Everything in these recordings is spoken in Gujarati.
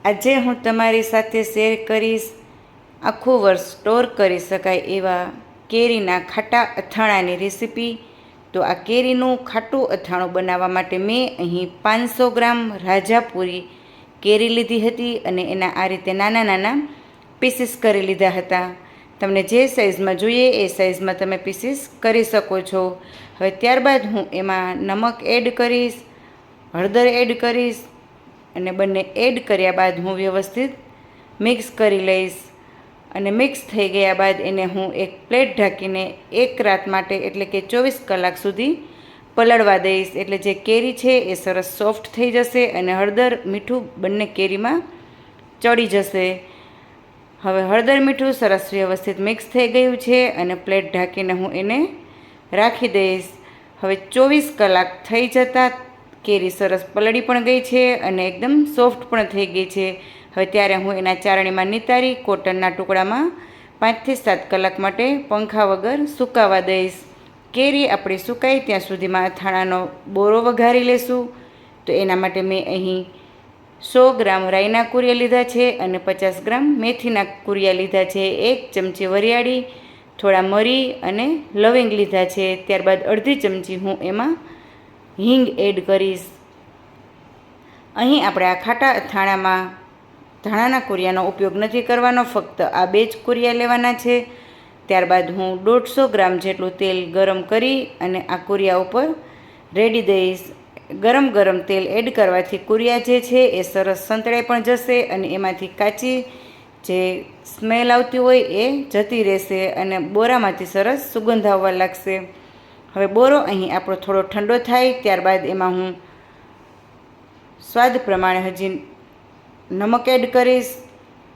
આજે હું તમારી સાથે શેર કરીશ આખું વર્ષ સ્ટોર કરી શકાય એવા કેરીના ખાટા અથાણાની રેસીપી। તો આ કેરીનું ખાટું અથાણું બનાવવા માટે મેં અહીં 500 ગ્રામ રાજાપુરી કેરી લીધી હતી અને એના આ રીતે નાના નાના પીસીસ કરી લીધા હતા। તમને જે સાઇઝમાં જોઈએ એ સાઇઝમાં તમે પીસીસ કરી શકો છો। હવે ત્યારબાદ હું એમાં નમક એડ કરીશ, હળદર એડ કરીશ અને બંને એડ કર્યા બાદ હું વ્યવસ્થિત મિક્સ કરી લઈશ અને મિક્સ થઈ ગયા બાદ એને હું એક પ્લેટ ઢાંકીને એક રાત માટે એટલે કે 24 કલાક સુધી પલળવા દઈશ। એટલે જે કેરી છે એ સરસ સોફ્ટ થઈ જશે અને હળદર મીઠું બંને કેરીમાં ચડી જશે। હવે હળદર મીઠું સરસ વ્યવસ્થિત મિક્સ થઈ ગયું છે અને પ્લેટ ઢાંકીને હું એને રાખી દઈશ। હવે 24 કલાક થઈ જતાં કેરી સરસ પલળી પણ ગઈ છે અને એકદમ સોફ્ટ પણ થઈ ગઈ છે। હવે ત્યારે હું એના ચારણીમાં નિતારી કોટનના ટુકડામાં 5 થી 7 કલાક માટે પંખા વગર સુકાવા દઈશ। કેરી આપણી સુકાય ત્યાં સુધીમાં અથાણાનો બોરો વઘારી લેશું। તો એના માટે મેં અહીં 100 ગ્રામ રાઈના કુરિયા લીધા છે અને 50 ગ્રામ મેથીના કુરિયા લીધા છે। 1 ચમચી વરિયાળી, થોડા મરી અને લવિંગ લીધા છે। ત્યારબાદ અડધી ચમચી હું એમાં હિંગ એડ કરીશ। અહીં આપણે આ ખાટા અથાણામાં ધાણાના કુરિયાનો ઉપયોગ નથી કરવાનો, ફક્ત આ 2 જ કુરિયા લેવાના છે। ત્યારબાદ હું 150 ગ્રામ જેટલું તેલ ગરમ કરી અને આ કુરિયા ઉપર રેડી દઈશ। ગરમ ગરમ તેલ એડ કરવાથી કુરિયા જે છે એ સરસ સંતળાઈ પણ જશે અને એમાંથી કાચી જે સ્મેલ આવતી હોય એ જતી રહેશે અને બોરામાંથી સરસ સુગંધ આવવા લાગશે। હવે બોરો અહીં આપણો થોડો ઠંડો થાય ત્યારબાદ એમાં હું સ્વાદ પ્રમાણે હજી નમક એડ કરીશ,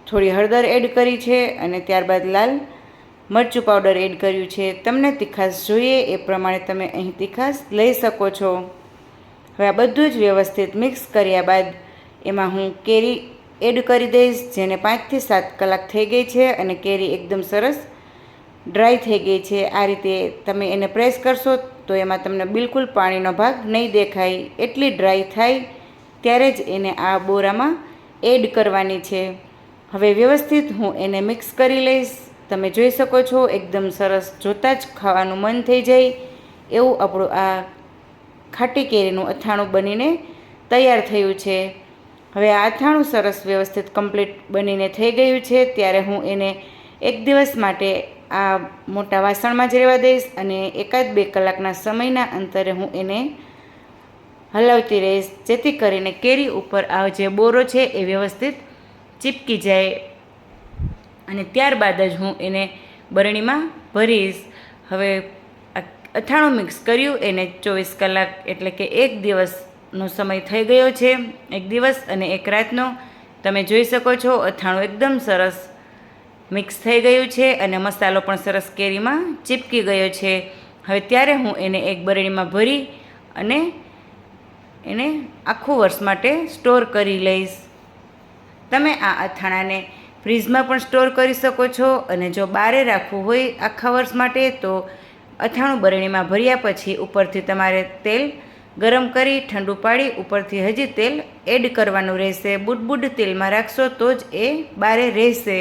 થોડી હળદર એડ કરી છે અને ત્યારબાદ લાલ મરચું પાવડર એડ કર્યું છે। તમને તીખાશ જોઈએ એ પ્રમાણે તમે અહીં તીખાશ લઈ શકો છો। હવે આ બધું જ વ્યવસ્થિત મિક્સ કર્યા બાદ એમાં હું કેરી એડ કરી દઈશ, જેને 5 થી 7 કલાક થઈ ગઈ છે અને કેરી એકદમ સરસ ડ્રાય થઈ ગઈ છે। આ રીતે તમે એને પ્રેસ કરશો તો એમાં તમને બિલકુલ પાણીનો ભાગ નહીં દેખાય, એટલી ડ્રાય થાય ત્યારે જ એને આ બોરામાં એડ કરવાની છે। હવે વ્યવસ્થિત હું એને મિક્સ કરી લઈશ। તમે જોઈ શકો છો એકદમ સરસ, જોતાં જ ખાવાનું મન થઈ જાય એવું આપણું આ ખાટી કેરીનું અથાણું બનીને તૈયાર થયું છે। હવે આ અથાણું સરસ વ્યવસ્થિત કમ્પ્લીટ બનીને થઈ ગયું છે ત્યારે હું એને 1 દિવસ માટે આ મોટા વાસણમાં જ રહેવા દઈશ અને 1-2 કલાકના સમયના અંતરે હું એને હલાવતી રહીશ, જેથી કરીને કેરી ઉપર આ જે બોરો છે એ વ્યવસ્થિત ચીપકી જાય અને ત્યારબાદ જ હું એને બરણીમાં ભરીશ। હવે અથાણું મિક્સ કર્યું એને 24 કલાક એટલે કે 1 દિવસનો સમય થઈ ગયો છે, 1 દિવસ અને 1 રાતનો। તમે જોઈ શકો છો અથાણું એકદમ સરસ મિક્સ થઈ ગયું છે અને મસાલો પણ સરસ કેરીમાં ચીપકી ગયો છે। હવે ત્યારે હું એને એક બરણીમાં ભરી અને એને આખું વર્ષ માટે સ્ટોર કરી લઈશ। તમે આ અથાણાને ફ્રીજમાં પણ સ્ટોર કરી શકો છો અને જો બહારે રાખવું હોય આખા વર્ષ માટે તો અથાણું બરણીમાં ભર્યા પછી ઉપરથી તમારે તેલ ગરમ કરી ઠંડુ પાડી ઉપરથી હજી તેલ એડ કરવાનું રહેશે। બુડબુડ તેલમાં રાખશો તો જ એ બહારે રહેશે।